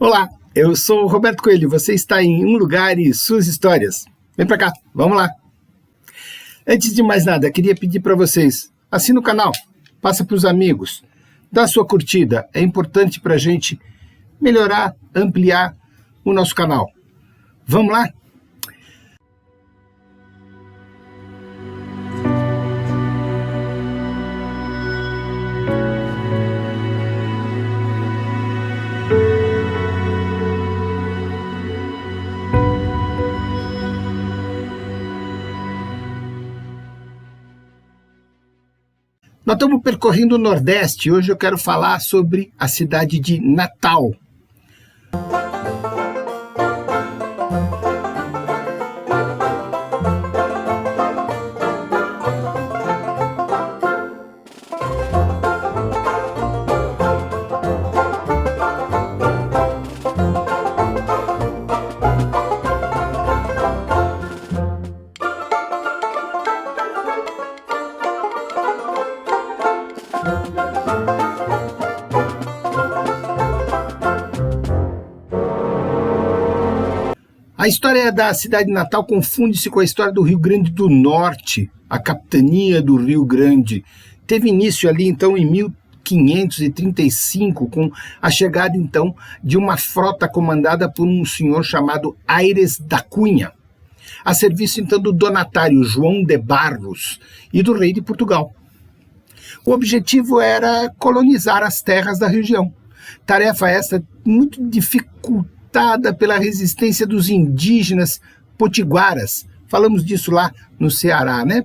Olá, eu sou o Roberto Coelho, você está em Um Lugar e Suas Histórias. Vem pra cá, vamos lá. Antes de mais nada, queria pedir para vocês, assina o canal, passa para os amigos, dá sua curtida, é importante para a gente melhorar, ampliar o nosso canal. Vamos lá? Nós estamos percorrendo o Nordeste. Hoje eu quero falar sobre a cidade de Natal. A história da cidade de Natal confunde-se com a história do Rio Grande do Norte, a capitania do Rio Grande. Teve início ali, então, em 1535, com a chegada, então, de uma frota comandada por um senhor chamado Aires da Cunha, a serviço, então, do donatário João de Barros e do rei de Portugal. O objetivo era colonizar as terras da região. Tarefa essa muito dificultada pela resistência dos indígenas potiguaras, falamos disso lá no Ceará, né?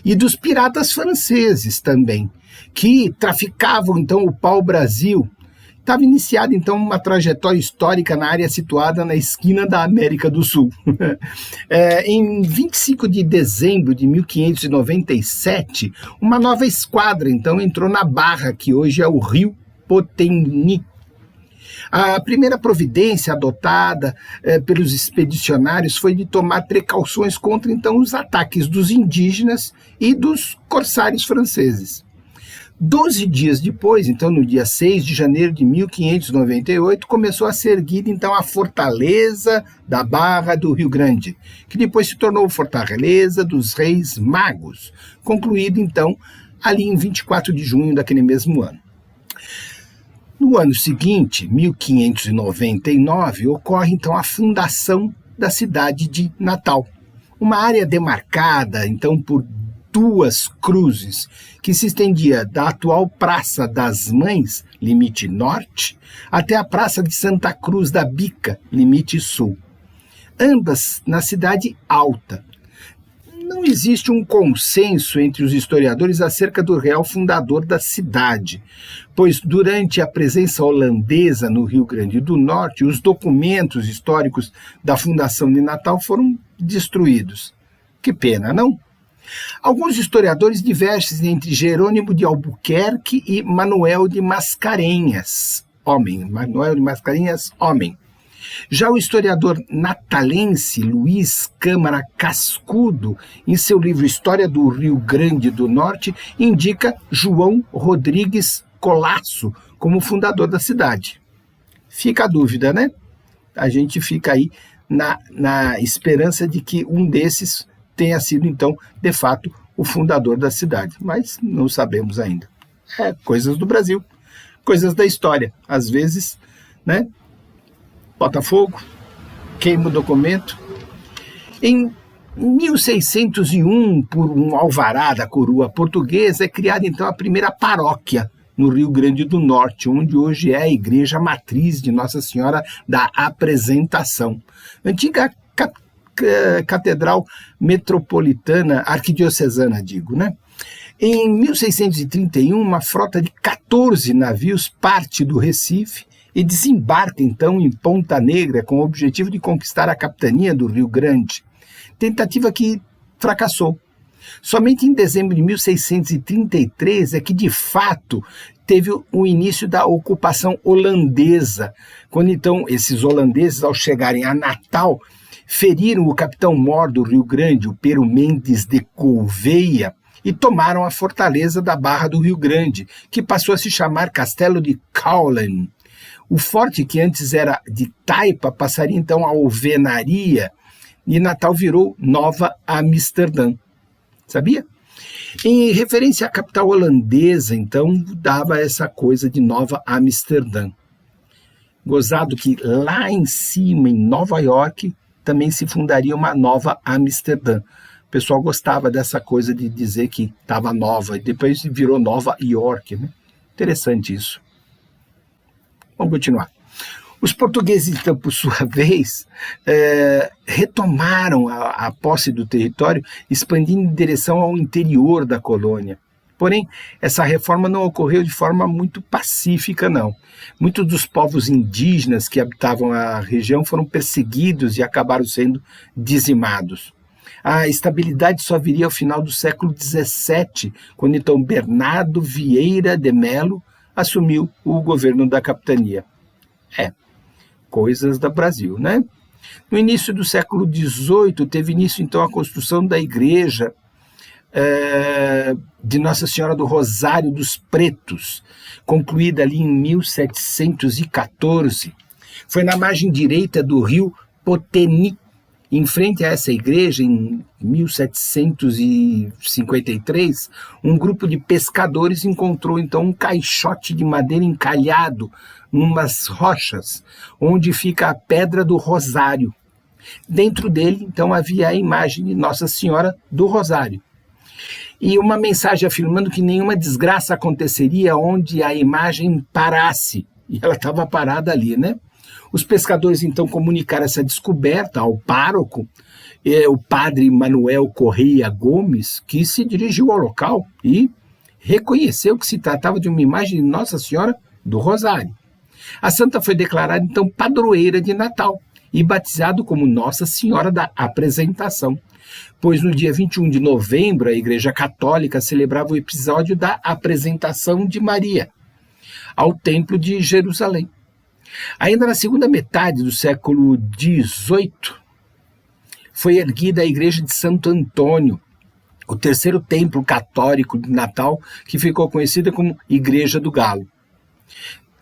E dos piratas franceses também, que traficavam então o pau-brasil. Estava iniciada então uma trajetória histórica na área situada na esquina da América do Sul. Em 25 de dezembro de 1597, uma nova esquadra então entrou na Barra, que hoje é o Rio Poteni. A primeira providência adotada pelos expedicionários foi de tomar precauções contra, então, os ataques dos indígenas e dos corsários franceses. 12 dias depois, então, no dia 6 de janeiro de 1598, começou a ser erguida, então, a Fortaleza da Barra do Rio Grande, que depois se tornou Fortaleza dos Reis Magos, concluída, então, ali em 24 de junho daquele mesmo ano. No ano seguinte, 1599, ocorre então a fundação da cidade de Natal, uma área demarcada então por duas cruzes, que se estendia da atual Praça das Mães, limite norte, até a Praça de Santa Cruz da Bica, limite sul. Ambas na cidade alta. Não existe um consenso entre os historiadores acerca do real fundador da cidade, pois durante a presença holandesa no Rio Grande do Norte, os documentos históricos da fundação de Natal foram destruídos. Que pena, não? Alguns historiadores divergem entre Jerônimo de Albuquerque e Manuel de Mascarenhas, homem. Já o historiador natalense Luiz Câmara Cascudo, em seu livro História do Rio Grande do Norte, indica João Rodrigues Colasso como fundador da cidade. Fica a dúvida, né? A gente fica aí na esperança de que um desses tenha sido, então, de fato, o fundador da cidade. Mas não sabemos ainda. Coisas do Brasil, coisas da história. Às vezes, né? Bota fogo, queima o documento. Em 1601, por um alvará da coroa portuguesa, é criada então a primeira paróquia no Rio Grande do Norte, onde hoje é a igreja matriz de Nossa Senhora da Apresentação. Antiga catedral metropolitana, arquidiocesana, digo, né? Em 1631, uma frota de 14 navios parte do Recife e desembarca, então, em Ponta Negra com o objetivo de conquistar a capitania do Rio Grande. Tentativa que fracassou. Somente em dezembro de 1633 é que, de fato, teve o início da ocupação holandesa, quando, então, esses holandeses, ao chegarem a Natal, feriram o capitão-mor do Rio Grande, o Pero Mendes de Gouveia, e tomaram a fortaleza da Barra do Rio Grande, que passou a se chamar Castelo de Caulen. O forte, que antes era de taipa, passaria então a alvenaria, e Natal virou Nova Amsterdã. Sabia? Em referência à capital holandesa, então, dava essa coisa de Nova Amsterdã. Gozado que lá em cima, em Nova York, também se fundaria uma Nova Amsterdã. O pessoal gostava dessa coisa de dizer que estava nova, e depois virou Nova York, né? Interessante isso. Vamos continuar. Os portugueses, então, por sua vez, retomaram a posse do território, expandindo em direção ao interior da colônia. Porém, essa reforma não ocorreu de forma muito pacífica, não. Muitos dos povos indígenas que habitavam a região foram perseguidos e acabaram sendo dizimados. A estabilidade só viria ao final do século XVII, quando então Bernardo Vieira de Melo assumiu o governo da capitania. Coisas do Brasil, né? No início do século XVIII, teve início então a construção da igreja de Nossa Senhora do Rosário dos Pretos, concluída ali em 1714. Foi na margem direita do rio Poteni. Em frente a essa igreja, em 1753, um grupo de pescadores encontrou então um caixote de madeira encalhado numas rochas, onde fica a Pedra do Rosário. Dentro dele, então, havia a imagem de Nossa Senhora do Rosário. E uma mensagem afirmando que nenhuma desgraça aconteceria onde a imagem parasse. E ela estava parada ali, né? Os pescadores, então, comunicaram essa descoberta ao pároco, o padre Manuel Correia Gomes, que se dirigiu ao local e reconheceu que se tratava de uma imagem de Nossa Senhora do Rosário. A santa foi declarada, então, padroeira de Natal e batizada como Nossa Senhora da Apresentação, pois no dia 21 de novembro a Igreja Católica celebrava o episódio da apresentação de Maria ao Templo de Jerusalém. Ainda na segunda metade do século XVIII, foi erguida a Igreja de Santo Antônio, o terceiro templo católico de Natal, que ficou conhecida como Igreja do Galo.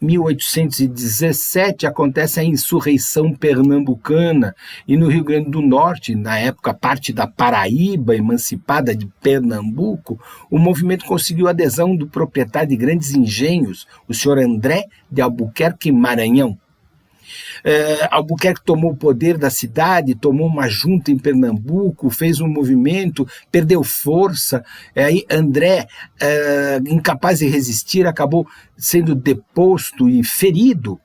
1817 acontece a insurreição pernambucana e no Rio Grande do Norte, na época parte da Paraíba, emancipada de Pernambuco, o movimento conseguiu a adesão do proprietário de grandes engenhos, o senhor André de Albuquerque Maranhão. Albuquerque tomou o poder da cidade, tomou uma junta em Pernambuco, fez um movimento, perdeu força. Aí André, incapaz de resistir, acabou sendo deposto e ferido,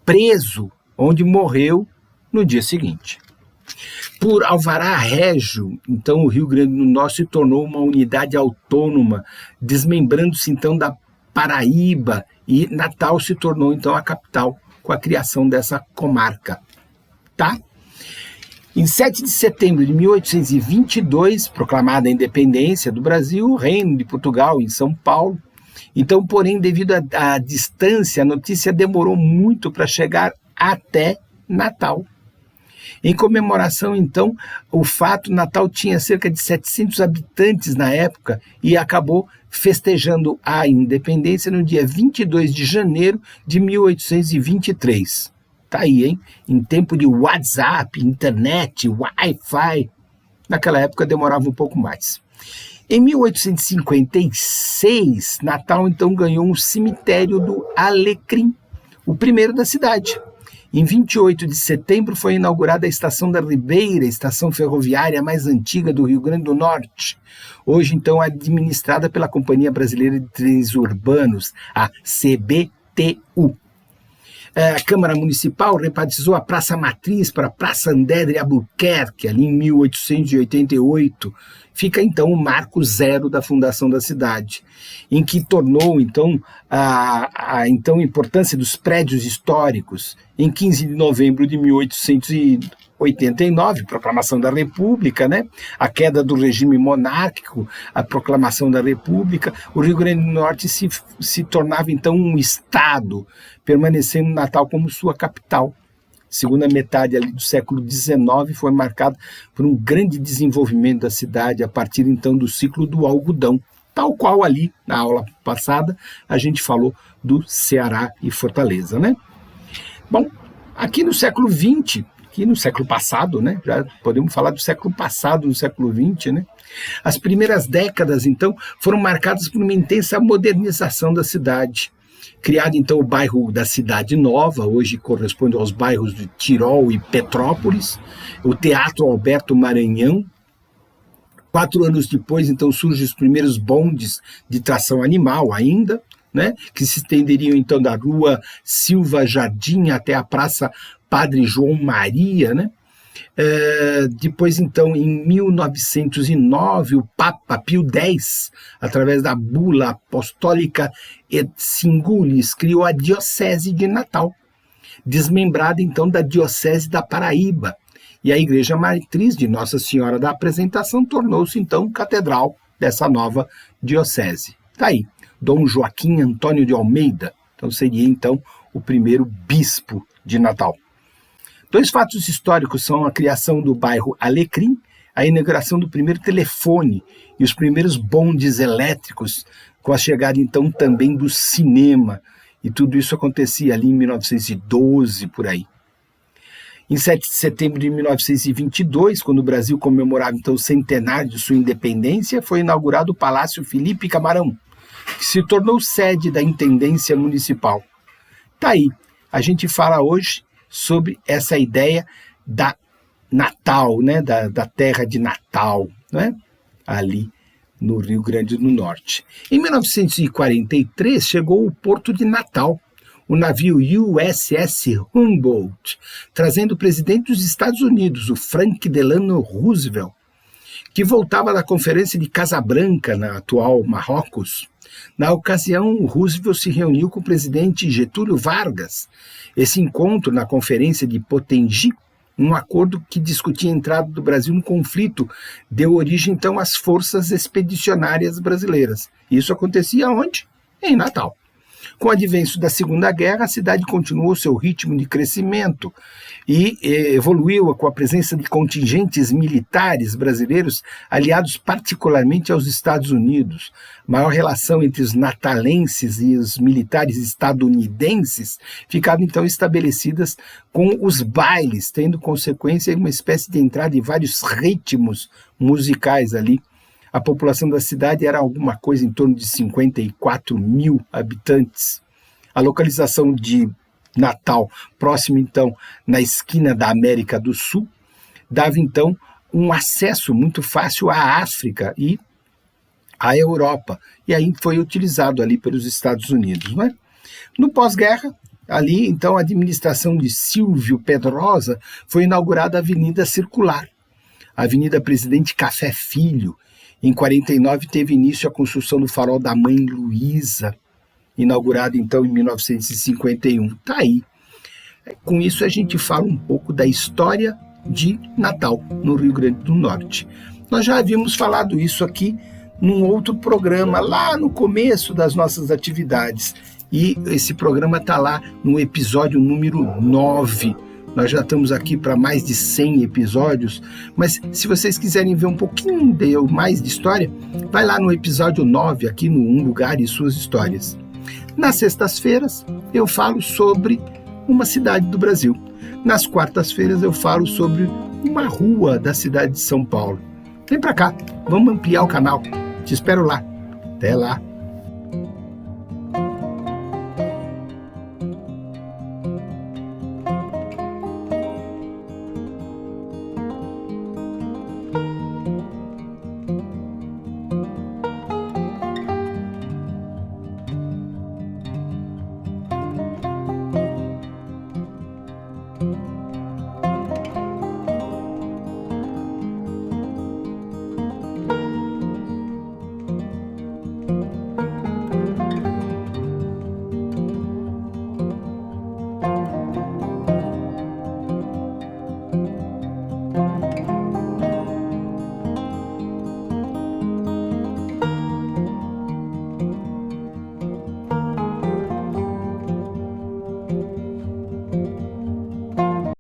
preso, onde morreu no dia seguinte. Por alvará régio, então o Rio Grande do Norte se tornou uma unidade autônoma, desmembrando-se então da Paraíba, e Natal se tornou então a capital, com a criação dessa comarca, tá? Em 7 de setembro de 1822, proclamada a independência do Brasil, o Reino de Portugal, em São Paulo. Então, porém, devido à distância, a notícia demorou muito para chegar até Natal. Em comemoração, então, o fato, Natal tinha cerca de 700 habitantes na época e acabou festejando a independência no dia 22 de janeiro de 1823. Tá aí, hein? Em tempo de WhatsApp, internet, Wi-Fi. Naquela época demorava um pouco mais. Em 1856, Natal, então, ganhou um cemitério do Alecrim, o primeiro da cidade. Em 28 de setembro foi inaugurada a Estação da Ribeira, estação ferroviária mais antiga do Rio Grande do Norte. Hoje, então, administrada pela Companhia Brasileira de Trens Urbanos, a CBTU. A Câmara Municipal rebatizou a Praça Matriz para Praça André de Albuquerque, ali em 1888. Fica, então, o marco zero da fundação da cidade, em que tornou, então, a importância dos prédios históricos. Em 15 de novembro de 1889, proclamação da República, né? A queda do regime monárquico, a proclamação da República, o Rio Grande do Norte se tornava, então, um estado, permanecendo Natal como sua capital. Segunda metade ali do século XIX foi marcada por um grande desenvolvimento da cidade a partir então do ciclo do algodão. tal qual ali na aula passada a gente falou do Ceará e Fortaleza, né? Bom, aqui no século XX, aqui no século passado, né? Já podemos falar do século passado, do século XX, né? As primeiras décadas, então, foram marcadas por uma intensa modernização da cidade. Criado, então, o bairro da Cidade Nova, hoje corresponde aos bairros de Tirol e Petrópolis, o Teatro Alberto Maranhão. 4 anos depois, então, surgem os primeiros bondes de tração animal ainda, né, que se estenderiam, então, da Rua Silva Jardim até a Praça Padre João Maria, né? Depois, então, em 1909, o Papa Pio X, através da bula apostólica Et Singulis, criou a Diocese de Natal, desmembrada, então, da Diocese da Paraíba. E a Igreja Matriz de Nossa Senhora da Apresentação tornou-se, então, catedral dessa nova diocese. Está aí, Dom Joaquim Antônio de Almeida, então seria, então, o primeiro bispo de Natal. 2 fatos históricos são a criação do bairro Alecrim, a inauguração do primeiro telefone e os primeiros bondes elétricos, com a chegada, então, também do cinema. E tudo isso acontecia ali em 1912, por aí. Em 7 de setembro de 1922, quando o Brasil comemorava, então, o centenário de sua independência, foi inaugurado o Palácio Felipe Camarão, que se tornou sede da Intendência Municipal. Tá aí, a gente fala hoje sobre essa ideia da Natal, né, da terra de Natal, né, ali no Rio Grande do Norte. Em 1943, chegou o Porto de Natal, o navio USS Humboldt, trazendo o presidente dos Estados Unidos, o Franklin Delano Roosevelt, que voltava da Conferência de Casablanca, na atual Marrocos. Na ocasião, o Roosevelt se reuniu com o presidente Getúlio Vargas. Esse encontro, na Conferência de Potengi, um acordo que discutia a entrada do Brasil no conflito, deu origem, então, às forças expedicionárias brasileiras. Isso acontecia onde? Em Natal. Com o advento da Segunda Guerra, a cidade continuou seu ritmo de crescimento e evoluiu com a presença de contingentes militares brasileiros aliados particularmente aos Estados Unidos. A maior relação entre os natalenses e os militares estadunidenses ficava então estabelecidas com os bailes, tendo consequência uma espécie de entrada de vários ritmos musicais ali. A população da cidade era alguma coisa em torno de 54 mil habitantes. A localização de Natal, próximo então na esquina da América do Sul, dava então um acesso muito fácil à África e à Europa. E aí foi utilizado ali pelos Estados Unidos, não é? No pós-guerra, ali então a administração de Silvio Pedrosa foi inaugurada a Avenida Circular, a Avenida Presidente Café Filho. Em 49 teve início a construção do farol da Mãe Luísa, inaugurado então em 1951. Está aí. Com isso a gente fala um pouco da história de Natal, no Rio Grande do Norte. Nós já havíamos falado isso aqui num outro programa, lá no começo das nossas atividades. E esse programa está lá no episódio número 9. Nós já estamos aqui para mais de 100 episódios, mas se vocês quiserem ver um pouquinho mais de história, vai lá no episódio 9, aqui no Um Lugar e Suas Histórias. Nas sextas-feiras, eu falo sobre uma cidade do Brasil. Nas quartas-feiras, eu falo sobre uma rua da cidade de São Paulo. Vem para cá, vamos ampliar o canal. Te espero lá. Até lá.